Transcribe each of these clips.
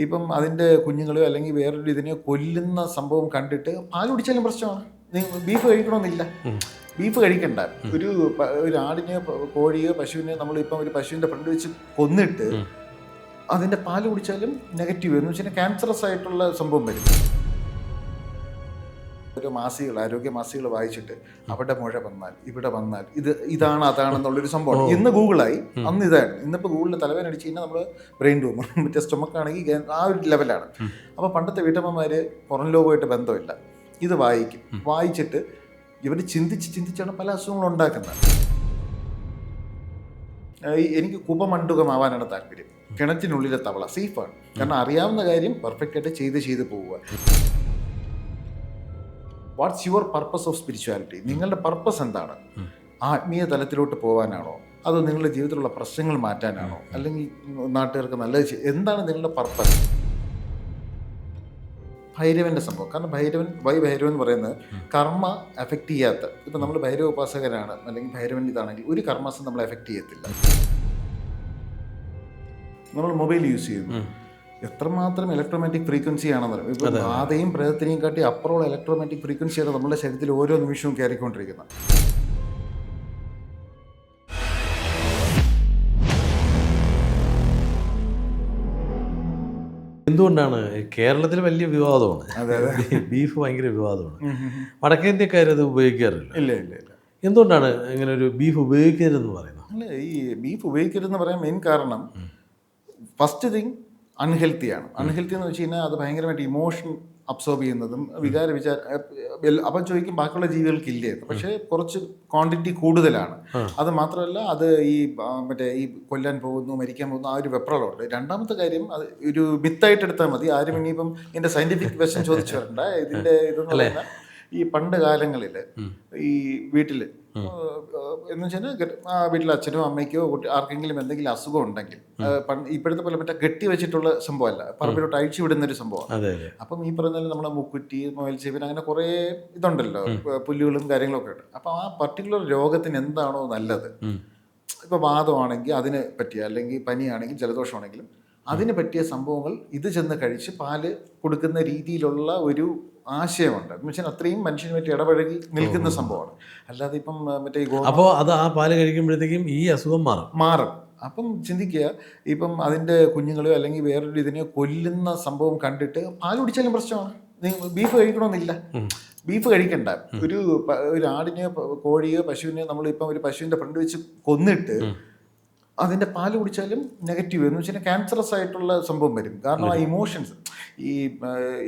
ഇപ്പം അതിൻ്റെ കുഞ്ഞുങ്ങളെയോ അല്ലെങ്കിൽ വേറൊരു ഇതിനെയോ കൊല്ലുന്ന സംഭവം കണ്ടിട്ട് പാൽ കുടിച്ചാലും പ്രശ്നമാണ്. ബീഫ് കഴിക്കണമെന്നില്ല, ബീഫ് കഴിക്കണ്ട. ഒരു ആടിനെയോ കോഴിയോ പശുവിനെയോ നമ്മളിപ്പം ഒരു പശുവിൻ്റെ ഫ്രണ്ട് വെച്ച് കൊന്നിട്ട് അതിൻ്റെ പാല് കുടിച്ചാലും നെഗറ്റീവ് എന്ന് വെച്ചാൽ ക്യാൻസറസ് ആയിട്ടുള്ള സംഭവം വരും. ഓരോ മാസികൾ, ആരോഗ്യ മാസികൾ വായിച്ചിട്ട് അവിടെ മുഴ വന്നാൽ ഇവിടെ വന്നാൽ ഇതാണ് അതാണെന്നുള്ളൊരു സംഭവം. ഇന്ന് ഗൂഗിളായി, അന്ന് ഇതാണ്. ഇന്നിപ്പോൾ ഗൂഗിളിൽ തലവേദന അടിച്ച് കഴിഞ്ഞാൽ നമ്മൾ ബ്രെയിൻ ട്യൂമർ, മറ്റേ സ്റ്റൊമക്കാണെങ്കിൽ ആ ഒരു ലെവലാണ്. അപ്പോൾ പണ്ടത്തെ വീട്ടമ്മമാർ പുറം ലോകമായിട്ട് ബന്ധമില്ല, ഇത് വായിക്കും. വായിച്ചിട്ട് ഇവർ ചിന്തിച്ചാണ് പല അസുഖങ്ങളും ഉണ്ടാക്കുന്നത്. എനിക്ക് കുപമണ്ഡുകമാവാനാണ് താല്പര്യം. കിണറ്റിനുള്ളിലെ തവള സേഫാണ്, കാരണം അറിയാവുന്ന കാര്യം പെർഫെക്റ്റ് ആയിട്ട് ചെയ്ത് പോവുക. What's your purpose of spirituality? നിങ്ങളുടെ പർപ്പസ് എന്താണ്? ആത്മീയ തലത്തിലോട്ട് പോകാനാണോ, അതോ നിങ്ങളുടെ ജീവിതത്തിലുള്ള പ്രശ്നങ്ങൾ മാറ്റാനാണോ, അല്ലെങ്കിൽ നാട്ടുകാർക്ക് നല്ലത് എന്താണ് നിങ്ങളുടെ പർപ്പസ്? ഭൈരവൻ്റെ സംഭവം, കാരണം ഭൈരവൻ എന്ന് പറയുന്നത് കർമ്മ എഫക്റ്റ് ചെയ്യാത്ത, ഇപ്പം നമ്മൾ ഭൈരവ ഉപാസകരാണ് അല്ലെങ്കിൽ ഭൈരവൻ ഇതാണെങ്കിൽ ഒരു കർമ്മസും നമ്മളെ എഫക്റ്റ് ചെയ്യത്തില്ല. നമ്മൾ മൊബൈൽ യൂസ് ചെയ്യുന്നു, എത്രമാത്രം ഇലക്ട്രോമാഗ്നറ്റിക് ഫ്രീക്വൻസി ആണെന്ന് പറയും. ഇപ്പം ബാധയും പ്രേതത്തിനെയും കാട്ടി അപ്പുറമുള്ള ഇലക്ട്രോമാഗ്നറ്റിക് ഫ്രീക്വൻസിയാണ് നമ്മുടെ ശരീരത്തിൽ ഓരോ നിമിഷവും കയറിക്കൊണ്ടിരിക്കുന്നത്. എന്തുകൊണ്ടാണ് കേരളത്തിൽ വലിയ വിവാദമാണ്, ബീഫ് ഭയങ്കര വിവാദമാണ്. വടക്കേന്ത്യക്കാരത് ഉപയോഗിക്കാറില്ല. ഇല്ല. എന്തുകൊണ്ടാണ് ഇങ്ങനെ ഒരു ബീഫ് ഉപയോഗിക്കരുതെന്ന് പറയുന്നത്? അല്ല, ഈ ബീഫ് ഉപയോഗിക്കരുതെന്ന് പറയാൻ മെയിൻ കാരണം ഫസ്റ്റ് തിങ് അൺഹെൽത്തിയാണ്. അൺഹെൽത്തി എന്ന് വെച്ച് കഴിഞ്ഞാൽ അത് ഭയങ്കരമായിട്ട് ഇമോഷൻ അബ്സോർബ് ചെയ്യുന്നതും അപ്പം ചോദിക്കും ബാക്കിയുള്ള ജീവികൾക്കില്ലേ, പക്ഷേ കുറച്ച് ക്വാണ്ടിറ്റി കൂടുതലാണ്. അത് മാത്രമല്ല, അത് ഈ കൊല്ലാൻ പോകുന്നു, മരിക്കാൻ പോകുന്നു, ആ ഒരു വെപ്രളുണ്ട്. രണ്ടാമത്തെ കാര്യം, അത് ഒരു മിത്തായിട്ട് എടുത്താൽ മതി. ആരും ഇനിയിപ്പം ഇതിൻ്റെ സയൻറ്റിഫിക് വശം ചോദിച്ചു വരണ്ട. ഇതിൻ്റെ ഇതെന്ന് പറയുന്നത് ഈ പണ്ട് കാലങ്ങളിൽ ഈ വീട്ടിൽ എന്ന് വെച്ചാൽ വീട്ടിലെ അച്ഛനോ അമ്മയ്ക്കോ ആർക്കെങ്കിലും എന്തെങ്കിലും അസുഖം ഉണ്ടെങ്കിൽ ഇപ്പോഴത്തെ പോലെ മറ്റേ കെട്ടി വെച്ചിട്ടുള്ള സംഭവമല്ല, പറമ്പിലോട്ട് അഴിച്ചു വിടുന്ന ഒരു സംഭവമാണ്. അപ്പം ഈ പറഞ്ഞാൽ നമ്മളെ മുക്കുറ്റി, മൊയൽച്ചേവൻ, അങ്ങനെ കുറേ ഇതുണ്ടല്ലോ, പുല്ലുകളും കാര്യങ്ങളൊക്കെ ഉണ്ട്. അപ്പം ആ പർട്ടിക്കുലർ രോഗത്തിന് എന്താണോ നല്ലത്, ഇപ്പോൾ വാദമാണെങ്കിൽ അതിന് പറ്റിയ, അല്ലെങ്കിൽ പനിയാണെങ്കിൽ ജലദോഷമാണെങ്കിലും അതിന് പറ്റിയ സംഭവങ്ങൾ ഇത് ചെന്ന് കഴിച്ച് പാല് കൊടുക്കുന്ന രീതിയിലുള്ള ഒരു ആശയമുണ്ട്. എന്ന് വെച്ചാൽ അത്രയും മനുഷ്യനുമായിട്ട് ഇടപഴകി നിൽക്കുന്ന സംഭവമാണ്. അല്ലാതെ ഇപ്പം മറ്റേ അപ്പോൾ അത് ആ പാല് കഴിക്കുമ്പോഴത്തേക്കും ഈ അസുഖം മാറും. അപ്പം ചിന്തിക്കുക, ഇപ്പം അതിൻ്റെ കുഞ്ഞുങ്ങളെയോ അല്ലെങ്കിൽ വേറൊരു ഇതിനെയോ കൊല്ലുന്ന സംഭവം കണ്ടിട്ട് പാൽ കുടിച്ചാലും പ്രശ്നമാണ്. ബീഫ് കഴിക്കണമെന്നില്ല, ബീഫ് കഴിക്കണ്ട. ഒരു ആടിനെയോ കോഴിയോ പശുവിനെയോ നമ്മളിപ്പം ഒരു പശുവിൻ്റെ ഫ്രണ്ട് വെച്ച് കൊന്നിട്ട് അതിൻ്റെ പാല് കുടിച്ചാലും നെഗറ്റീവ് എന്ന് വെച്ചാൽ ക്യാൻസറസ് ആയിട്ടുള്ള സംഭവം വരും. കാരണം ആ ഇമോഷൻസ്, ഈ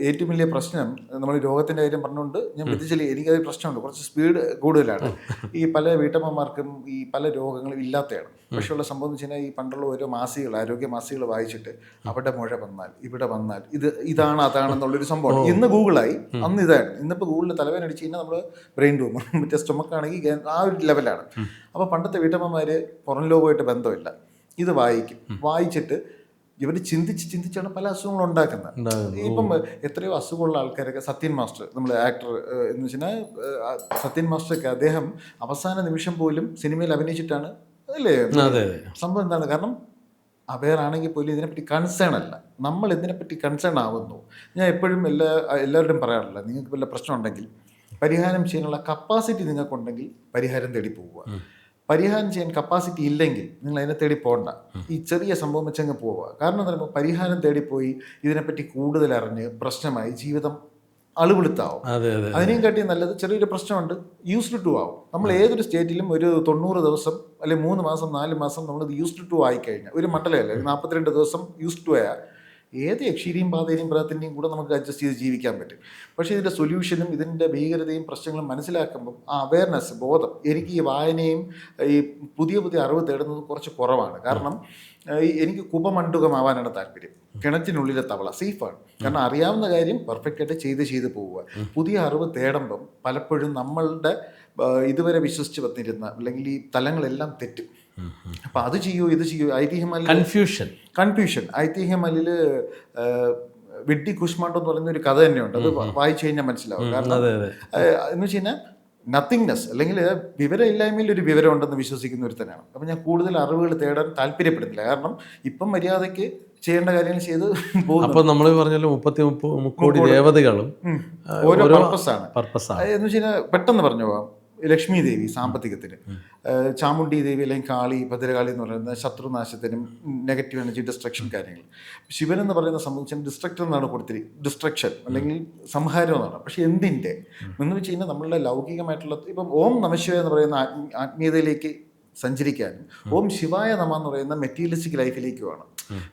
ഏറ്റവും വലിയ പ്രശ്നം നമ്മൾ രോഗത്തിൻ്റെ കാര്യം പറഞ്ഞുകൊണ്ട് ഞാൻ വിധിച്ചാൽ എനിക്കത് പ്രശ്നമുണ്ട്, കുറച്ച് സ്പീഡ് കൂടുതലാണ്. ഈ പല വീട്ടമ്മമാർക്കും ഈ പല രോഗങ്ങളും ഇല്ലാത്തതാണ്. പക്ഷേ ഉള്ള സംഭവം എന്ന് വെച്ച് കഴിഞ്ഞാൽ ഈ പണ്ടുള്ള ഓരോ മാസികൾ, ആരോഗ്യ മാസികൾ വായിച്ചിട്ട് അവിടെ മുഴ വന്നാൽ ഇവിടെ വന്നാൽ ഇതാണ് അതാണെന്നുള്ളൊരു സംഭവം. ഇന്ന് ഗൂഗിളായി, അന്ന് ഇതാണ്. ഇന്നിപ്പോൾ ഗൂഗിളിൽ തലവേദന അടിച്ച് കഴിഞ്ഞാൽ നമ്മൾ ബ്രെയിൻ ട്യൂമർ, മറ്റേ സ്റ്റൊമക്കാണെങ്കിൽ ആ ഒരു ലെവലാണ്. അപ്പോൾ പണ്ടത്തെ വീട്ടമ്മമാർ പുറം ലോകമായിട്ട് ബന്ധമില്ല, ഇത് വായിക്കും. വായിച്ചിട്ട് ഇവർ ചിന്തിച്ചാണ് പല അസുഖങ്ങളും ഉണ്ടാക്കുന്നത്. ഇപ്പം എത്രയോ അസുഖമുള്ള ആൾക്കാരൊക്കെ, സത്യൻ മാസ്റ്റർ, നമ്മൾ ആക്ടർ എന്ന് വെച്ചാൽ സത്യൻ മാസ്റ്ററൊക്കെ, അദ്ദേഹം അവസാന നിമിഷം പോലും സിനിമയിൽ അഭിനയിച്ചിട്ടാണ്, അല്ലേ? സംഭവം എന്താണ്? കാരണം അവെയർ ആണെങ്കിൽ പോലും ഇതിനെപ്പറ്റി കൺസേൺ അല്ല. നമ്മൾ ഇതിനെപ്പറ്റി കൺസേൺ ആവുന്നു. ഞാൻ എപ്പോഴും എല്ലാവരുടെയും പറയാറില്ല, നിങ്ങൾക്ക് വല്ല പ്രശ്നം ഉണ്ടെങ്കിൽ പരിഹാരം ചെയ്യാനുള്ള കപ്പാസിറ്റി നിങ്ങൾക്കുണ്ടെങ്കിൽ പരിഹാരം തേടി പോവുക. പരിഹാരം ചെയ്യാൻ കപ്പാസിറ്റി ഇല്ലെങ്കിൽ നിങ്ങൾ അതിനെ തേടി പോകണ്ട, ഈ ചെറിയ സംഭവം വെച്ചങ്ങ് പോവുക. കാരണം എന്താ പറയുമ്പോൾ പരിഹാരം തേടിപ്പോയി ഇതിനെപ്പറ്റി കൂടുതൽ അറിഞ്ഞ് പ്രശ്നമായി ജീവിതം അളുവെളുത്താവും. അതിനെയും കാട്ടി നല്ലത് ചെറിയൊരു പ്രശ്നമുണ്ട്, യൂസ്ഡ് ടു ആവും. നമ്മൾ ഏതൊരു സ്റ്റേറ്റിലും ഒരു 90 ദിവസം അല്ലെങ്കിൽ 3 മാസം 4 മാസം നമ്മൾ യൂസ്ഡ് ടു ആയിക്കഴിഞ്ഞാൽ, ഒരു മണ്ഡലമല്ലേ 42 ദിവസം യൂസ്ഡ് ടു ആയാൽ ഏത് യക്ഷീരിയും പാതേരിയും പ്രേതത്തിൻ്റെയും കൂടെ നമുക്ക് അഡ്ജസ്റ്റ് ചെയ്ത് ജീവിക്കാൻ പറ്റും. പക്ഷേ ഇതിൻ്റെ സൊല്യൂഷനും ഇതിൻ്റെ ഭീകരതയും പ്രശ്നങ്ങളും മനസ്സിലാക്കുമ്പം ആ അവയർനെസ്, ബോധം, എനിക്ക് ഈ വായനയും ഈ പുതിയ അറിവ് തേടുന്നത് കുറച്ച് കുറവാണ്. കാരണം എനിക്ക് കുപമണ്ഡുകമാവാനാണ് താല്പര്യം. കിണറ്റിനുള്ളിലെ തവള സേഫാണ്, കാരണം അറിയാവുന്ന കാര്യം പെർഫെക്റ്റ് ആയിട്ട് ചെയ്ത് പോവുക. പുതിയ അറിവ് തേടുമ്പം പലപ്പോഴും നമ്മളുടെ ഇതുവരെ വിശ്വസിച്ച് വന്നിരുന്ന അല്ലെങ്കിൽ ഈ തലങ്ങളെല്ലാം തെറ്റും. അപ്പം അത് ചെയ്യൂ ഇത് ചെയ്യൂ, ഐതിഹ്യമല്ല കൺഫ്യൂഷൻ. ഐതിഹ്യമല്ലിൽ വിഡ്ഢി കുഷ്മാണ്ടോ എന്ന് പറയുന്ന ഒരു കഥ തന്നെയുണ്ട്. അത് വായിച്ചു കഴിഞ്ഞാൽ മനസ്സിലാവും. കാരണം എന്ന് വെച്ച് കഴിഞ്ഞാൽ നത്തിങ്നെസ് അല്ലെങ്കിൽ വിവരമില്ലായ്മയിൽ ഒരു വിവരം ഉണ്ടെന്ന് വിശ്വസിക്കുന്ന ഒരുത്തനാണ്. അപ്പം ഞാൻ കൂടുതൽ അറിവുകൾ തേടാൻ താല്പര്യപ്പെടുന്നില്ല. കാരണം ഇപ്പം മര്യാദയ്ക്ക് ചെയ്യേണ്ട കാര്യങ്ങൾ ചെയ്ത് പോകുന്നു. അപ്പൊ നമ്മൾ പറഞ്ഞല്ലോ 30 കോടി ദേവതകളും ഓരോ പർപ്പസാണ്. പർപ്പസാണ്. എന്ന് വെച്ച് കഴിഞ്ഞാൽ പെട്ടെന്ന് പറഞ്ഞു പോവാം. ലക്ഷ്മി ദേവി സാമ്പത്തികത്തിന്, ചാമുണ്ഡി ദേവി അല്ലെങ്കിൽ കാളി, ഭദ്രകാളി എന്ന് പറയുന്നത് ശത്രുനാശത്തിനും നെഗറ്റീവ് എനർജി ഡിസ്ട്രക്ഷൻ കാര്യങ്ങൾ. ശിവൻ എന്ന് പറയുന്ന സംബന്ധിച്ചാൽ ഡിസ്ട്രക്ടർ എന്നാണ് ഡിസ്ട്രക്ഷൻ അല്ലെങ്കിൽ സംഹാരം എന്നാണ്. പക്ഷെ എന്തിൻ്റെ എന്ന് വെച്ച് കഴിഞ്ഞാൽ നമ്മളുടെ ലൗകികമായിട്ടുള്ള ഇപ്പം ഓം നമഃശിവായ എന്ന് പറയുന്ന ആത്മീയതയിലേക്ക് സഞ്ചരിക്കാനും ഓം ശിവായ നമ എന്ന് പറയുന്ന മെറ്റീരിയലിസ്റ്റിക് ലൈഫിലേക്കുമാണ്.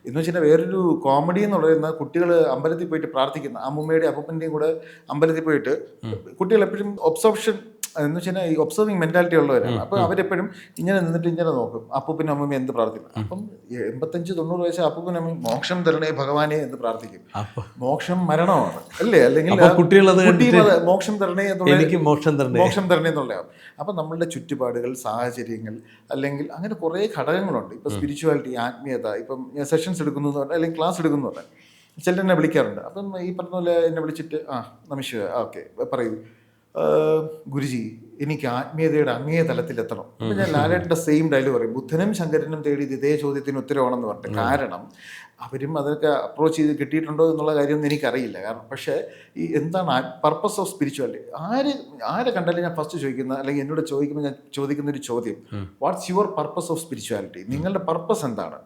എന്ന് വെച്ചാൽ വേറൊരു കോമഡി എന്ന് പറയുന്ന കുട്ടികൾ അമ്പലത്തിൽ പോയിട്ട് പ്രാർത്ഥിക്കുന്ന അമ്മൂമ്മയുടെയും അപ്പൂപ്പൻ്റെയും കൂടെ അമ്പലത്തിൽ പോയിട്ട് കുട്ടികൾ എപ്പോഴും ഒബ്സർവേഷൻ എന്ന് വെച്ചാൽ ഈ ഒബ്സർവിങ് മെന്റാലിറ്റി ഉള്ളവരാണ്. അപ്പോൾ അവരെപ്പോഴും ഇങ്ങനെ നിന്നിട്ട് ഇങ്ങനെ നോക്കും അപ്പൂപ്പനും അമ്മൂമ്മ എന്ത് പ്രാർത്ഥിക്കും. അപ്പം 85-90 വയസ്സ് അപ്പൂപ്പനും അമ്മയും മോക്ഷം തരണേ ഭഗവാനെ എന്ന് പ്രാർത്ഥിക്കും. മോക്ഷം മരണമാണ് അല്ലേ, അല്ലെങ്കിൽ മോക്ഷം തരണേ എനിക്ക് മോക്ഷം തരണേ എന്നുള്ളതാണ്. അപ്പം നമ്മളുടെ ചുറ്റുപാടുകൾ, സാഹചര്യങ്ങൾ, അല്ലെങ്കിൽ അങ്ങനെ കുറേ ഘടകങ്ങളുണ്ട്. ഇപ്പം സ്പിരിച്വാലിറ്റി, ആത്മീയത, ഇപ്പം ഞാൻ സെഷൻസ് എടുക്കുന്നു എന്ന് പറഞ്ഞാൽ അല്ലെങ്കിൽ ക്ലാസ് എടുക്കുന്നു എന്ന് പറഞ്ഞാൽ ചിലരെന്നെ വിളിക്കാറുണ്ട്. അപ്പം ഈ പറഞ്ഞ പോലെ എന്നെ വിളിച്ചിട്ട് നമഃശിവായ ഓക്കെ പറയൂ ഗുരുജി എനിക്ക് ആത്മീയതയുടെ അങ്ങേ തലത്തിലെത്തണം. അപ്പം ഞാൻ ലാലേട്ടൻ്റെ സെയിം ഡയലോഗ് പറയും, ബുദ്ധനും ശങ്കരനും തേടി ഇതേ ചോദ്യത്തിന് ഉത്തരവാണെന്ന് പറഞ്ഞിട്ട്. കാരണം അവരും അതൊക്കെ അപ്രോച്ച് ചെയ്ത് കിട്ടിയിട്ടുണ്ടോ എന്നുള്ള കാര്യമൊന്നും എനിക്കറിയില്ല. കാരണം പക്ഷേ ഈ എന്താണ് പർപ്പസ് ഓഫ് സ്പിരിച്വാലിറ്റി, ആരെ കണ്ടാലും ഞാൻ ഫസ്റ്റ് ചോദിക്കുന്ന, അല്ലെങ്കിൽ എന്നോട് ചോദിക്കുമ്പോൾ ഞാൻ ചോദിക്കുന്ന ഒരു ചോദ്യം, what's your purpose of spirituality? നിങ്ങളുടെ പർപ്പസ് എന്താണ്?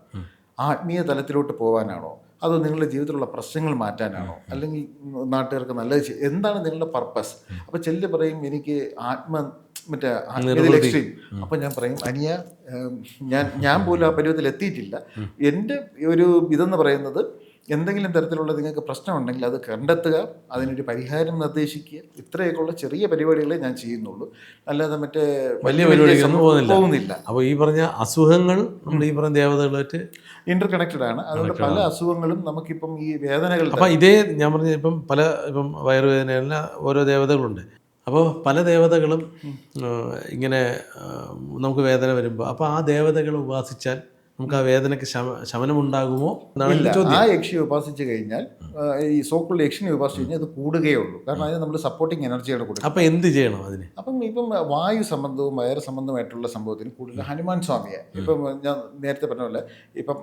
ആത്മീയ തലത്തിലോട്ട് പോകാനാണോ, അതോ നിങ്ങളുടെ ജീവിതത്തിലുള്ള പ്രശ്നങ്ങൾ മാറ്റാനാണോ, അല്ലെങ്കിൽ നാട്ടുകാർക്ക് നല്ലത് എന്താണ് നിങ്ങളുടെ പർപ്പസ്? അപ്പോൾ ചെല്ല് പറയും എനിക്ക് ആത്മീയതയിൽ എക്സ്ട്രീം. അപ്പോൾ ഞാൻ പറയും അനിയ ഞാൻ പോലും ആ പരുവത്തിൽ എത്തിയിട്ടില്ല. എൻ്റെ ഒരു ഇതെന്ന് പറയുന്നത് എന്തെങ്കിലും തരത്തിലുള്ള നിങ്ങൾക്ക് പ്രശ്നമുണ്ടെങ്കിൽ അത് കണ്ടെത്തുക, അതിനൊരു പരിഹാരം നിർദ്ദേശിക്കുക, ഇത്രയൊക്കെയുള്ള ചെറിയ പരിപാടികളെ ഞാൻ ചെയ്യുന്നുള്ളൂ. അല്ലാതെ മറ്റേ വലിയ പരിപാടികളൊന്നും പോകുന്നില്ല. അപ്പോൾ ഈ പറഞ്ഞ അസുഖങ്ങൾ നമ്മൾ ഈ പറഞ്ഞ ദേവതകളായിട്ട് ഇന്റർ കണക്റ്റഡ് ആണ്. അതുകൊണ്ട് പല അസുഖങ്ങളും നമുക്കിപ്പം ഈ വേദനകൾ, അപ്പം ഇതേ ഞാൻ പറഞ്ഞ ഇപ്പം വയറുവേദനയല്ല ഓരോ ദേവതകളുണ്ട്. അപ്പോൾ പല ദേവതകളും ഇങ്ങനെ നമുക്ക് വേദന വരുമ്പോൾ അപ്പോൾ ആ ദേവതകളെ ഉപാസിച്ചാൽ നമുക്ക് ആ വേദനയ്ക്ക് ശമനമുണ്ടാകുമോ എന്നാണ് ചോദ്യം. ആ യക്ഷിയെ ഉപാസിച്ച് കഴിഞ്ഞാൽ, ഈ സോക്കുള്ള യക്ഷിനെ ഉപാസിച്ച് കഴിഞ്ഞാൽ അത് കൂടുകയുള്ളൂ. കാരണം അതിന് നമ്മൾ സപ്പോർട്ടിങ് എനർജിയാണ് കൊടുക്കുക. അപ്പം എന്ത് ചെയ്യണം അതിന്? ഇപ്പം വായു സംബന്ധവും വയറ് സംബന്ധമായിട്ടുള്ള സംഭവത്തിന് കൂടുതൽ ഹനുമാൻ സ്വാമിയെ, ഇപ്പം ഞാൻ നേരത്തെ പറഞ്ഞ പോലെ ഇപ്പം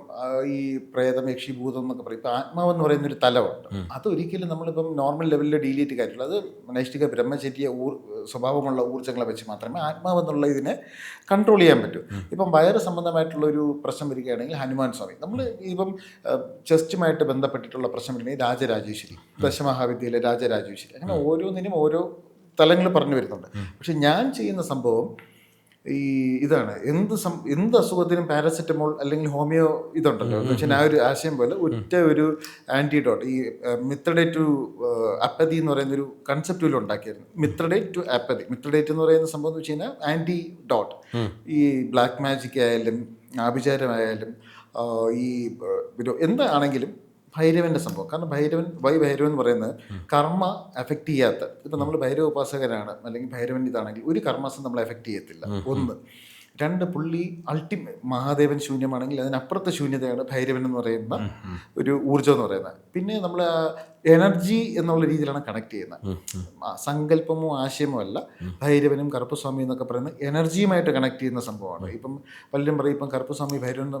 ഈ പ്രേതം, യക്ഷി, ഭൂതം എന്നൊക്കെ പറയും. ഇപ്പം ആത്മാവെന്ന് പറയുന്നൊരു തലമുണ്ട്. അതൊരിക്കലും നമ്മളിപ്പം നോർമൽ ലെവലിൽ ഡീൽ ചെയ്തിട്ട് കാര്യമുള്ളൂ. അത് നൈഷ്ഠിക ബ്രഹ്മചര്യ സ്വഭാവമുള്ള ഊർജ്ജങ്ങളെ വെച്ച് മാത്രമേ ആത്മാവെന്നുള്ള ഇതിനെ കൺട്രോൾ ചെയ്യാൻ പറ്റൂ. ഇപ്പം വയറ് സംബന്ധമായിട്ടുള്ള ഒരു പ്രശ്നം വരികയാണെങ്കിൽ ഹനുമാൻ സ്വാമി, നമ്മൾ ഇപ്പം ചെസ്റ്റുമായിട്ട് ബന്ധപ്പെട്ടിട്ടുള്ള പ്രശ്നം വരികയാണെങ്കിൽ രാജരാജേശ്വരി, ദശമഹാവിദ്യയിലെ രാജരാജേശ്വരി, അങ്ങനെ ഓരോന്നിനും ഓരോ തലങ്ങൾ പറഞ്ഞു വരുന്നുണ്ട്. പക്ഷെ ഞാൻ ചെയ്യുന്ന സംഭവം ഈ ഇതാണ്, എന്ത് അസുഖത്തിനും പാരസെറ്റമോൾ അല്ലെങ്കിൽ ഹോമിയോ ഇതുണ്ടല്ലോ എന്ന് വെച്ചാൽ ആ ഒരു ആശയം പോലെ ഒറ്റ ഒരു ആൻറ്റിഡോട്ട്, ഈ മിത്രഡേറ്റ് ടു അപ്പതി എന്ന് പറയുന്ന ഒരു കൺസെപ്റ്റിൽ ഉണ്ടാക്കിയായിരുന്നു. മിത്രഡേറ്റ് ടു അപ്പതി. മിത്രഡേറ്റ് എന്ന് പറയുന്ന സംഭവം എന്ന് വെച്ച് കഴിഞ്ഞാൽ ആൻറ്റിഡോട്ട്. ഈ ബ്ലാക്ക് മാജിക് ആയാലും ആഭിചാരമായാലും ഈ എന്താണെങ്കിലും ഭൈരവൻ്റെ സംഭവം. കാരണം ഭൈരവൻ എന്ന് പറയുന്നത് കർമ്മ എഫക്റ്റ് ചെയ്യാത്ത, ഇപ്പം നമ്മൾ ഭൈരവ ഉപാസകരാണ് അല്ലെങ്കിൽ ഭൈരവൻ ഇതാണെങ്കിൽ ഒരു കർമ്മസും നമ്മളെ എഫക്റ്റ് ചെയ്യത്തില്ല. 1. 2, പുള്ളി മഹാദേവൻ ശൂന്യമാണെങ്കിൽ അതിനപ്പുറത്തെ ശൂന്യതയാണ് ഭൈരവൻ എന്ന് പറയുന്ന ഒരു ഊർജ്ജം എന്ന് പറയുന്നത്. പിന്നെ നമ്മൾ എനർജി എന്നുള്ള രീതിയിലാണ് കണക്ട് ചെയ്യുന്നത്. സങ്കല്പമോ ആശയമോ അല്ല. ഭൈരവനും കറുപ്പസ്വാമി എന്നൊക്കെ പറയുന്നത് എനർജിയുമായിട്ട് കണക്ട് ചെയ്യുന്ന സംഭവമാണ്. ഇപ്പം പലരും പറയും ഇപ്പം കറുപ്പസ്വാമി ഭൈരവൻ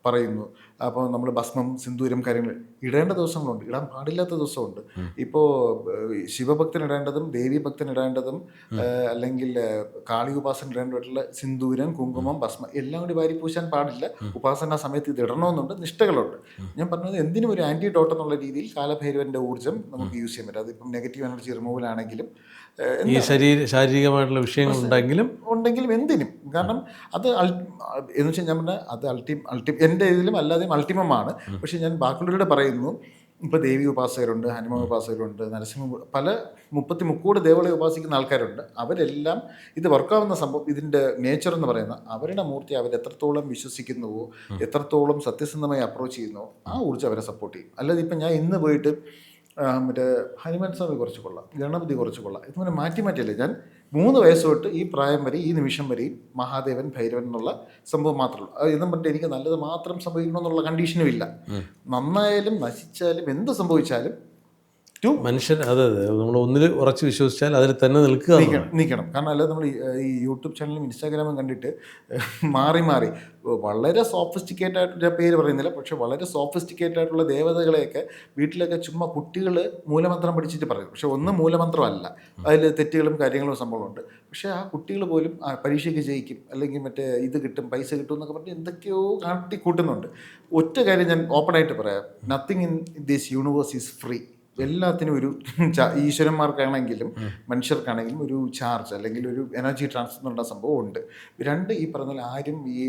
പറയുന്നു. അപ്പോൾ നമ്മൾ ഭസ്മം, സിന്ദൂരം കാര്യങ്ങൾ ഇടേണ്ട ദിവസങ്ങളുണ്ട്, ഇടാൻ പാടില്ലാത്ത ദിവസമുണ്ട്. ഇപ്പോൾ ശിവഭക്തൻ ഇടേണ്ടതും ദേവി ഭക്തൻ ഇടേണ്ടതും അല്ലെങ്കിൽ കാളി ഉപാസന ഇടേണ്ടതായിട്ടുള്ള സിന്ദൂരം, കുങ്കുമം, ഭസ്മം എല്ലാം കൂടി വാരി പൂശാൻ പാടില്ല. ഉപാസന സമയത്ത് ഇത് ഇടണമെന്നുണ്ട്, നിഷ്ഠകളുണ്ട്. ഞാൻ പറഞ്ഞത് എന്തിനും ഒരു ആൻറ്റിഡോട്ട് എന്നുള്ള രീതിയിൽ കാലഭൈരവൻ്റെ ഊർജ്ജം നമുക്ക് യൂസ് ചെയ്യാൻ പറ്റും. അതിപ്പം നെഗറ്റീവ് എനർജി റിമൂവൽ ആണെങ്കിലും ഈ ശാരീരികമായിട്ടുള്ള വിഷയങ്ങൾ ഉണ്ടെങ്കിലും എന്തിനും. കാരണം അത് എന്ന് വെച്ചാൽ ഞാൻ പറഞ്ഞാൽ അത് എൻ്റെ ഇതിലും അല്ലാതെയും അൾട്ടിമമാണ്. പക്ഷെ ഞാൻ ബാക്കിയുള്ളവരോട് പറയുന്നു, ഇപ്പോൾ ദേവി ഉപാസകരുണ്ട്, ഹനുമാൻ ഉപാസകരുണ്ട്, നരസിംഹ, പല 30 ദേവളെ ഉപാസിക്കുന്ന ആൾക്കാരുണ്ട്. അവരെല്ലാം ഇത് വർക്കാവുന്ന സംഭവം, ഇതിൻ്റെ നേച്ചർ എന്ന് പറയുന്ന അവരുടെ മൂർത്തി അവരെത്രത്തോളം വിശ്വസിക്കുന്നുവോ, എത്രത്തോളം സത്യസന്ധമായി അപ്രോച്ച് ചെയ്യുന്നുവോ ആ ഊർജ്ജം അവരെ സപ്പോർട്ട് ചെയ്യും. അല്ലാതെ ഇപ്പം ഞാൻ ഇന്ന് പോയിട്ട് മറ്റേ ഹനുമാൻ സ്വാമി കുറച്ച് കൊള്ളാം, ഗണപതി കുറച്ച് കൊള്ളാം, ഇതുപോലെ മാറ്റിയല്ലേ. ഞാൻ 3 വയസ്സ് തൊട്ട് ഈ പ്രായം വരെ, ഈ നിമിഷം വരെയും മഹാദേവൻ, ഭൈരവൻ എന്നുള്ള സംഭവം മാത്രമേ ഉള്ളൂ. എന്നും പറഞ്ഞിട്ട് എനിക്ക് നല്ലത് മാത്രം സംഭവിക്കണമെന്നുള്ള കണ്ടീഷനും ഇല്ല. നന്നായാലും നശിച്ചാലും എന്ത് സംഭവിച്ചാലും മനുഷ്യൻ അതെ നമ്മൾ ഒന്നിൽ ഉറച്ച് വിശ്വസിച്ചാൽ അതിൽ തന്നെ നിൽക്കുക നിൽക്കണം. കാരണം അല്ലാതെ നമ്മൾ ഈ യൂട്യൂബ് ചാനലും ഇൻസ്റ്റാഗ്രാമും കണ്ടിട്ട് മാറി മാറി വളരെ സോഫിസ്റ്റിക്കേറ്റ് ആയിട്ട്, ഞാൻ പേര് പറയുന്നില്ല, പക്ഷെ വളരെ സോഫിസ്റ്റിക്കേറ്റ് ആയിട്ടുള്ള ദേവതകളെയൊക്കെ വീട്ടിലൊക്കെ ചുമ്മാ കുട്ടികൾ മൂലമന്ത്രം പഠിച്ചിട്ട് പറയും. പക്ഷെ ഒന്നും മൂലമന്ത്രമല്ല, അതിൽ തെറ്റുകളും കാര്യങ്ങളും സംഭവമുണ്ട്. പക്ഷെ ആ കുട്ടികൾ പോലും പരീക്ഷയ്ക്ക് ജയിക്കും, അല്ലെങ്കിൽ മറ്റേ ഇത് കിട്ടും, പൈസ കിട്ടും എന്നൊക്കെ പറഞ്ഞ് എന്തൊക്കെയോ കാട്ടി കൂട്ടുന്നുണ്ട്. ഒറ്റ കാര്യം ഞാൻ ഓപ്പണായിട്ട് പറയാം, nothing in this universe is free. എല്ലാത്തിനും ഒരു ഈശ്വരന്മാർക്കാണെങ്കിലും മനുഷ്യർക്കാണെങ്കിലും ഒരു ചാർജ് അല്ലെങ്കിൽ ഒരു എനർജി ട്രാൻസ്ഫർ എന്നുള്ള സംഭവം ഉണ്ട്. രണ്ട്, ഈ പറഞ്ഞ ആരും ഈ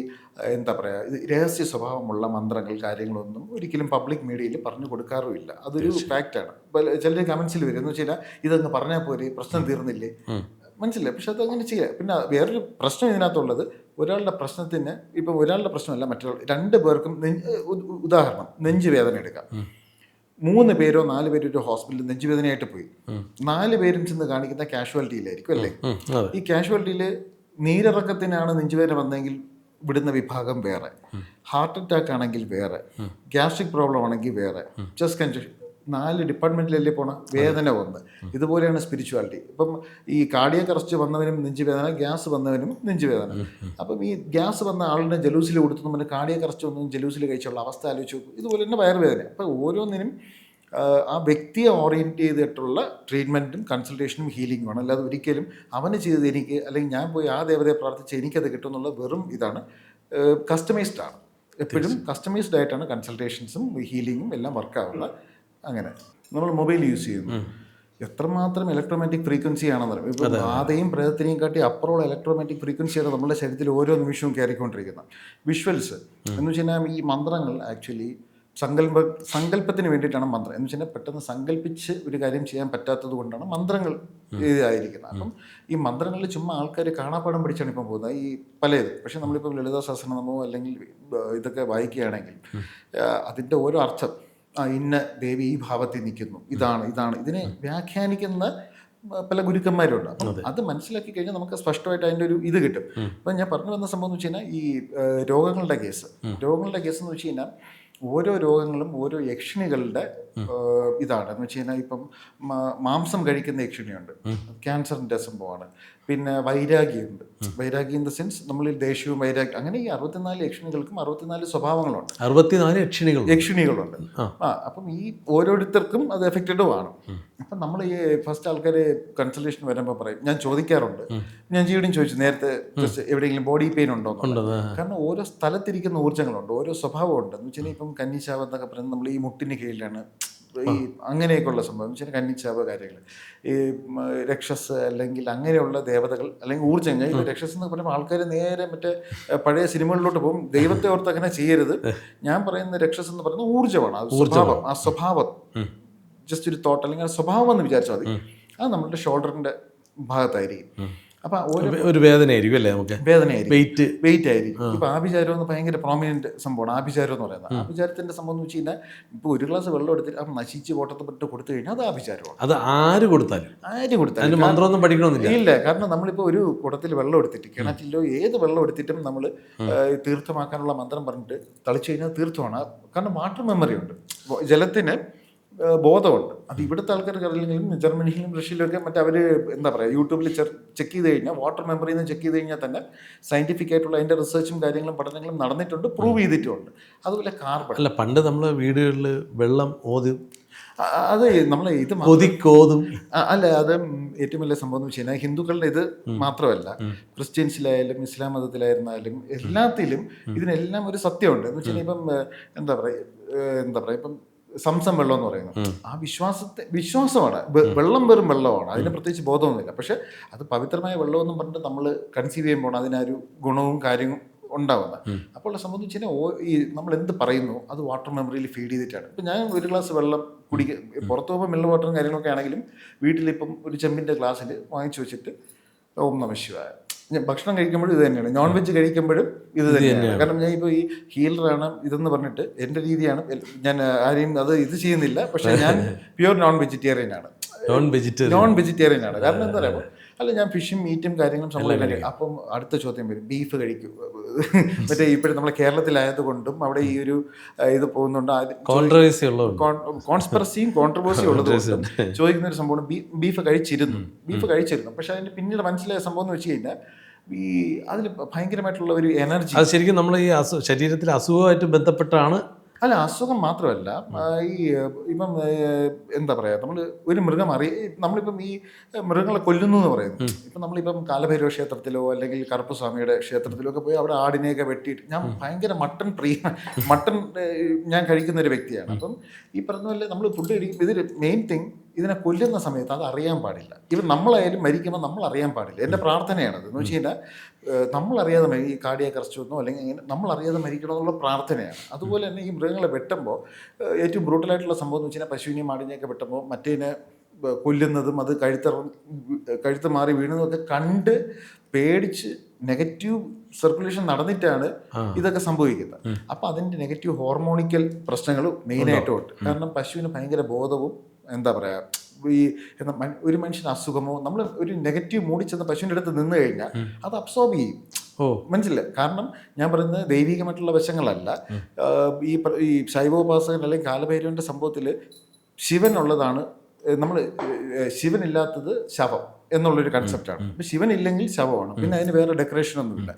എന്താ പറയുക, ഇത് രഹസ്യ സ്വഭാവമുള്ള മന്ത്രങ്ങൾ കാര്യങ്ങളൊന്നും ഒരിക്കലും പബ്ലിക് മീഡിയയിൽ പറഞ്ഞു കൊടുക്കാറുമില്ല. അതൊരു ഫാക്റ്റാണ്. ചിലർ കമൻസിൽ വരും എന്ന് വെച്ചാൽ ഇതങ്ങ് പറഞ്ഞാൽ പോരെ, പ്രശ്നം തീർന്നില്ലേ, മനസ്സിലായി. പക്ഷെ അതങ്ങനെ ചെയ്യാം. പിന്നെ വേറൊരു പ്രശ്നം ഇതിനകത്തുള്ളത്, ഒരാളുടെ പ്രശ്നത്തിന് ഇപ്പം ഒരാളുടെ പ്രശ്നമല്ല മറ്റൊരാൾ, 2 പേർക്കും ഉദാഹരണം നെഞ്ച് വേദന എടുക്കാം. 3 പേരോ 4 പേരോ ഒരു ഹോസ്പിറ്റലിൽ നെഞ്ചുവേദനയായിട്ട് പോയി, 4 പേരും ചെന്ന് കാണിക്കുന്ന കാഷ്വാലിറ്റിയിലായിരിക്കും അല്ലേ. ഈ കാഷ്വാലിറ്റിയിൽ നീരിറക്കത്തിനാണ് നെഞ്ചുവേദന വന്നെങ്കിൽ വിടുന്ന വിഭാഗം വേറെ, ഹാർട്ട് അറ്റാക്ക് ആണെങ്കിൽ വേറെ, ഗ്യാസ്ട്രിക് പ്രോബ്ലം ആണെങ്കിൽ വേറെ, ചെസ്റ്റ് കൺജഷൻ, 4 ഡിപ്പാർട്ട്മെന്റിലല്ലേ പോണ, വേദന ഒന്ന്. ഇതുപോലെയാണ് സ്പിരിച്വാലിറ്റി. ഇപ്പം ഈ കാർഡിയക് അറസ്റ്റ് വന്നവനും നെഞ്ചുവേദന, ഗ്യാസ് വന്നവനും നെഞ്ചുവേദന. അപ്പം ഈ ഗ്യാസ് വന്ന ആളുടെ ജലൂസിൽ കൊടുത്തു നമ്മൾ കാർഡിയക് അറസ്റ്റ് വന്നതും ജലൂസിൽ കഴിച്ചുള്ള അവസ്ഥ ആലോചിച്ച് നോക്കും. ഇതുപോലെ തന്നെ വയറുവേദന. അപ്പം ഓരോന്നിനും ആ വ്യക്തിയെ ഓറിയൻറ്റ് ചെയ്തിട്ടുള്ള ട്രീറ്റ്മെൻറ്റും കൺസൾട്ടേഷനും ഹീലിംഗുമാണ്. അല്ലാതെ ഒരിക്കലും അവന് ചെയ്തത് എനിക്ക്, അല്ലെങ്കിൽ ഞാൻ പോയി ആ ദേവതയെ പ്രാർത്ഥിച്ച് എനിക്കത് കിട്ടുമെന്നുള്ള വെറും ഇതാണ്. കസ്റ്റമൈസ്ഡ് ആണ്, എപ്പോഴും കസ്റ്റമൈസ്ഡ് ആയിട്ടാണ് കൺസൾട്ടേഷൻസും ഹീലിംഗും എല്ലാം വർക്കാവുന്നത്. അങ്ങനെ നമ്മൾ മൊബൈൽ യൂസ് ചെയ്യുന്നു, എത്രമാത്രം ഇലക്ട്രോമാറ്റിക് ഫ്രീക്വൻസി ആണെന്ന് പറയും. ഇപ്പോൾ ആദ്യം പ്രേതത്തിനെയും കാട്ടി അപ്പുറമുള്ള ഇലക്ട്രോമാറ്റിക് ഫ്രീക്വൻസിയാണ് നമ്മുടെ ശരീരത്തിൽ ഓരോ നിമിഷവും കയറിക്കൊണ്ടിരിക്കുന്നത്. വിഷ്വൽസ് എന്ന് വെച്ച് കഴിഞ്ഞാൽ ഈ മന്ത്രങ്ങൾ ആക്ച്വലി സങ്കല്പത്തിന് വേണ്ടിയിട്ടാണ് മന്ത്രം. എന്ന് വെച്ചാൽ പെട്ടെന്ന് സങ്കല്പിച്ച് ഒരു കാര്യം ചെയ്യാൻ പറ്റാത്തത് കൊണ്ടാണ് മന്ത്രങ്ങൾ ഇതായിരിക്കുന്നത്. അപ്പം ഈ മന്ത്രങ്ങളിൽ ചുമ്മാ ആൾക്കാർ കാണാപ്പാടം പഠിച്ചാണ് ഇപ്പം പോകുന്നത് ഈ പലത്. പക്ഷെ നമ്മളിപ്പോൾ ലളിതാ സഹസ്രനാമമോ അല്ലെങ്കിൽ ഇതൊക്കെ വായിക്കുകയാണെങ്കിൽ അതിൻ്റെ ഓരോ അർത്ഥം, ഇന്ന ദേവി ഈ ഭാവത്തിൽ നിൽക്കുന്നു, ഇതാണ് ഇതിനെ വ്യാഖ്യാനിക്കുന്ന പല ഗുരുക്കന്മാരുണ്ട്. അപ്പം അത് മനസ്സിലാക്കി കഴിഞ്ഞാൽ നമുക്ക് സ്പഷ്ടമായിട്ട് അതിൻ്റെ ഒരു ഇത് കിട്ടും. അപ്പം ഞാൻ പറഞ്ഞു വന്ന സംഭവം എന്ന് വെച്ച് കഴിഞ്ഞാൽ ഈ രോഗങ്ങളുടെ കേസ് എന്ന് വെച്ച് കഴിഞ്ഞാൽ ഓരോ രോഗങ്ങളും ഓരോ യക്ഷിണികളുടെ ഇതാണ്. എന്ന് വെച്ച് കഴിഞ്ഞാൽ ഇപ്പം മാംസം കഴിക്കുന്ന യക്ഷിണിയുണ്ട്, ക്യാൻസറിൻ്റെ സംഭവമാണ്. പിന്നെ വൈരാഗ്യമുണ്ട്, വൈരാഗ്യം ഇൻ ദ സെൻസ് നമ്മളിൽ ദേഷ്യവും വൈരാഗ്യം, അങ്ങനെ ഈ 64 യക്ഷിണികൾക്കും 64 സ്വഭാവങ്ങളുണ്ട്, 64 യക്ഷിണികളുണ്ട്. അപ്പം ഈ ഓരോരുത്തർക്കും അത് എഫക്റ്റഡും ആണ്. അപ്പം നമ്മൾ ഈ ഫസ്റ്റ് ആൾക്കാർ കൺസൾട്ടേഷൻ വരുമ്പോൾ പറയും, ഞാൻ ചോദിക്കാറുണ്ട്, ഞാൻ ജീവനും ചോദിച്ചു നേരത്തെ, എവിടെയെങ്കിലും ബോഡി പെയിൻ ഉണ്ടോ എന്നുള്ളത്. കാരണം ഓരോ സ്ഥലത്തിരിക്കുന്ന ഊർജ്ജങ്ങളുണ്ട്, ഓരോ സ്വഭാവമുണ്ട്. എന്ന് വെച്ചാൽ ഇപ്പം കന്നിച്ചാവ് എന്നൊക്കെ പറയുന്നത് നമ്മൾ ഈ മുട്ടിന് കീഴിലാണ്, ഈ അങ്ങനെയൊക്കെയുള്ള സംഭവം എന്ന് വെച്ചാൽ കന്നിച്ചാവ് കാര്യങ്ങൾ, ഈ രക്ഷസ് അല്ലെങ്കിൽ അങ്ങനെയുള്ള ദേവതകൾ അല്ലെങ്കിൽ ഊർജ്ജങ്ങൾ. ഈ രക്ഷസ് എന്ന് പറയുമ്പോൾ ആൾക്കാർ നേരെ മറ്റേ പഴയ സിനിമകളിലോട്ട് പോകും, ദൈവത്തെ ഓർത്ത് അങ്ങനെ ചെയ്യരുത്. ഞാൻ പറയുന്ന രക്ഷസ് എന്ന് പറയുന്നത് ഊർജ്ജമാണ്, ആ സ്വഭാവം ജസ്റ്റ് ഒരു തോട്ട് അല്ലെങ്കിൽ ആ സ്വഭാവം എന്ന് വിചാരിച്ചാൽ മതി. അത് നമ്മളുടെ ഷോൾഡറിന്റെ ഭാഗത്തായിരിക്കും. അപ്പൊ ഒരു വേദനയായിരിക്കും അല്ലേ, നമുക്ക് വെയിറ്റ് ആയിരിക്കും. ഇപ്പൊ ആഭിചാരം എന്ന് ഭയങ്കര പ്രോമിനന്റ് സംഭവമാണ്. ആഭിചാരം എന്ന് പറയുന്നത്, ആഭിചാരത്തിന്റെ സംഭവം എന്ന് വെച്ച് കഴിഞ്ഞാൽ ഇപ്പൊ ഒരു ഗ്ലാസ് വെള്ളം എടുത്തിട്ട് നശിച്ച് പോട്ടപ്പെട്ട് കൊടുത്തു കഴിഞ്ഞാൽ അത് ആഭിചാരമാണ്. അത് ആര് കൊടുത്താലും മന്ത്രമൊന്നും പഠിക്കണമെന്നില്ല. ഇല്ല, കാരണം നമ്മളിപ്പോ ഒരു കുടത്തിൽ വെള്ളം എടുത്തിട്ട്, കിണറ്റിലോ ഏത് വെള്ളം എടുത്തിട്ടും നമ്മൾ തീർത്ഥമാക്കാനുള്ള മന്ത്രം പറഞ്ഞിട്ട് തളിച്ചു കഴിഞ്ഞാൽ തീർത്ഥമാണ്. കാരണം വാട്ടർ മെമ്മറി ഉണ്ട്, ജലത്തിന് ബോധമുണ്ട്. അത് ഇവിടുത്തെ ആൾക്കാർക്ക് അറിയില്ലെങ്കിലും ജർമ്മനിയിലും റഷ്യയിലും ഒക്കെ മറ്റേ എന്താ പറയുക, യൂട്യൂബിൽ ചെക്ക് ചെയ്ത് കഴിഞ്ഞാൽ വാട്ടർ മെമ്മറിയിൽ നിന്ന് ചെക്ക് ചെയ്ത് കഴിഞ്ഞാൽ തന്നെ സയന്റിഫിക് ആയിട്ടുള്ള അതിൻ്റെ റിസർച്ചും കാര്യങ്ങളും പഠനങ്ങളും നടന്നിട്ടുണ്ട്, പ്രൂവ് ചെയ്തിട്ടുണ്ട്. അതുപോലെ കാർബൺ അല്ല, പണ്ട് നമ്മൾ വീടുകളിൽ വെള്ളം അത് നമ്മളെ ഇത് അല്ല, അത് ഏറ്റവും വലിയ സംഭവം എന്ന് വെച്ച് കഴിഞ്ഞാൽ ഹിന്ദുക്കളുടെ ഇത് മാത്രമല്ല, ക്രിസ്ത്യൻസിലായാലും ഇസ്ലാം മതത്തിലായിരുന്നാലും എല്ലാത്തിലും ഇതിനെല്ലാം ഒരു സത്യമുണ്ട്. എന്ന് വെച്ച് കഴിഞ്ഞാൽ ഇപ്പം എന്താ പറയുക ഇപ്പം സംസം വെള്ളം എന്ന് പറയുന്നത് ആ വിശ്വാസമാണ്. വെള്ളം വെറും വെള്ളമാണ്, അതിന് പ്രത്യേകിച്ച് ബോധമൊന്നുമില്ല. പക്ഷെ അത് പവിത്രമായ വെള്ളമെന്നും പറഞ്ഞിട്ട് നമ്മൾ കൺസീവ് ചെയ്യുമ്പോൾ അതിനൊരു ഗുണവും കാര്യവും ഉണ്ടാവുന്നത്. അപ്പോൾ സംബന്ധിച്ച് വെച്ച് കഴിഞ്ഞാൽ ഈ നമ്മൾ എന്ത് പറയുന്നു അത് വാട്ടർ മെമ്മറിയിൽ ഫീഡ് ചെയ്തിട്ടാണ്. ഇപ്പം ഞാൻ ഒരു ഗ്ലാസ് വെള്ളം പുറത്തു പോകുമ്പോൾ മിനറൽ വാട്ടറും കാര്യങ്ങളൊക്കെ ആണെങ്കിലും വീട്ടിലിപ്പം ഒരു ചെമ്പിൻ്റെ ഗ്ലാസ്സിൽ വാങ്ങിച്ചു വെച്ചിട്ട് ഓം നമഃ ശിവായ, ഞാൻ ഭക്ഷണം കഴിക്കുമ്പോഴും ഇത് തന്നെയാണ്, നോൺ വെജ് കഴിക്കുമ്പോഴും ഇത് തന്നെയാണ്. കാരണം ഞാൻ ഇപ്പോൾ ഈ ഹീലറാണ് ഇതെന്ന് പറഞ്ഞിട്ട് എൻ്റെ രീതിയാണ്, ഞാൻ ആരെയും ഇത് ചെയ്യുന്നില്ല. പക്ഷെ ഞാൻ പ്യുവർ നോൺ വെജിറ്റേറിയൻ ആണ്. കാരണം എന്താ പറയുക, അല്ല ഞാൻ ഫിഷും മീറ്റും കാര്യങ്ങളും സംഭവം കഴിക്കും. അപ്പം അടുത്ത ചോദ്യം വരും, ബീഫ് കഴിക്കും? മറ്റേ ഇപ്പോഴും നമ്മളെ കേരളത്തിലായതുകൊണ്ടും അവിടെ ഈ ഒരു ഇത് പോകുന്നുണ്ട്, കോൺട്രവേഴ്സി ഉള്ളതുകൊണ്ട്, കോൺസ്പിറസിയും കോൺട്രവേഴ്സിയും ഉള്ളതുകൊണ്ടും ചോദിക്കുന്ന ഒരു സംഭവമാണ് ബീഫ് കഴിച്ചിരുന്നു. പക്ഷെ അതിന്റെ പിന്നീട് മനസ്സിലായ സംഭവം എന്ന് വെച്ച് കഴിഞ്ഞാൽ ഈ അതിൽ ഭയങ്കരമായിട്ടുള്ള ഒരു എനർജി. അത് ശരിക്കും നമ്മൾ ഈ ശരീരത്തിലെ അസുഖമായിട്ട് ബന്ധപ്പെട്ടാണ്. അല്ല, അസുഖം മാത്രമല്ല, ഈ ഇപ്പം എന്താ പറയുക, നമ്മൾ ഒരു മൃഗം നമ്മളിപ്പം ഈ മൃഗങ്ങളെ കൊല്ലുന്നു എന്ന് പറയുന്നു. ഇപ്പം നമ്മളിപ്പം കാലഭൈരവ ക്ഷേത്രത്തിലോ അല്ലെങ്കിൽ കറുപ്പസ്വാമിയുടെ ക്ഷേത്രത്തിലോ ഒക്കെ പോയി അവിടെ ആടിനെയൊക്കെ വെട്ടിയിട്ട്, ഞാൻ ഭയങ്കര മട്ടൺ ഞാൻ കഴിക്കുന്ന ഒരു വ്യക്തിയാണ്. അപ്പം ഈ പറഞ്ഞ പോലെ നമ്മൾ ഫുഡ് കഴിക്കും, ഇതിൽ മെയിൻ തിങ് ഇതിനെ കൊല്ലുന്ന സമയത്ത് അത് അറിയാൻ പാടില്ല. ഇവൻ നമ്മളായാലും മരിക്കുമ്പോൾ നമ്മൾ അറിയാൻ പാടില്ല. എൻ്റെ പ്രാർത്ഥനയാണത്. എന്ന് വെച്ച് കഴിഞ്ഞാൽ നമ്മളറിയാതെ ഈ കാർഡിയാക് അറസ്റ്റ് വന്നോ അല്ലെങ്കിൽ ഇങ്ങനെ നമ്മളറിയാതെ മരിക്കണമെന്നുള്ള പ്രാർത്ഥനയാണ്. അതുപോലെ തന്നെ ഈ മൃഗങ്ങളെ വെട്ടുമ്പോൾ ഏറ്റവും ബ്രൂട്ടലായിട്ടുള്ള സംഭവം എന്ന് വെച്ച് കഴിഞ്ഞാൽ പശുവിനെയും ആടിനെയൊക്കെ വെട്ടുമ്പോൾ മറ്റേതിനെ കൊല്ലുന്നതും അത് കഴുത്ത് മാറി വീണതൊക്കെ കണ്ട് പേടിച്ച് നെഗറ്റീവ് സർക്കുലേഷൻ നടന്നിട്ടാണ് ഇതൊക്കെ സംഭവിക്കുന്നത്. അപ്പം അതിൻ്റെ നെഗറ്റീവ് ഹോർമോണിക്കൽ പ്രശ്നങ്ങൾ മെയിനായിട്ടും ഉണ്ട്. കാരണം പശുവിന് ഭയങ്കര ബോധവും എന്താ പറയുക, ഈ ഒരു മനുഷ്യന് അസുഖമോ നമ്മൾ ഒരു നെഗറ്റീവ് മൂഡിൽ ചെന്ന് പശുവിൻ്റെ അടുത്ത് നിന്ന് കഴിഞ്ഞാൽ അത് അബ്സോർബ് ചെയ്യും. മനസ്സില്ല? കാരണം ഞാൻ പറയുന്നത് ദൈവികമായിട്ടുള്ള വശങ്ങളല്ല. ഈ ശൈവോപാസകൻ അല്ലെങ്കിൽ കാലഭൈരവന്റെ സംഭവത്തിൽ ശിവനുള്ളതാണ്, നമ്മൾ ശിവനില്ലാത്തത് ശവം എന്നുള്ളൊരു കൺസെപ്റ്റാണ്. അപ്പം ശിവനില്ലെങ്കിൽ ശവമാണ്, പിന്നെ അതിന് വേറെ ഡെക്കറേഷൻ ഒന്നുമില്ല.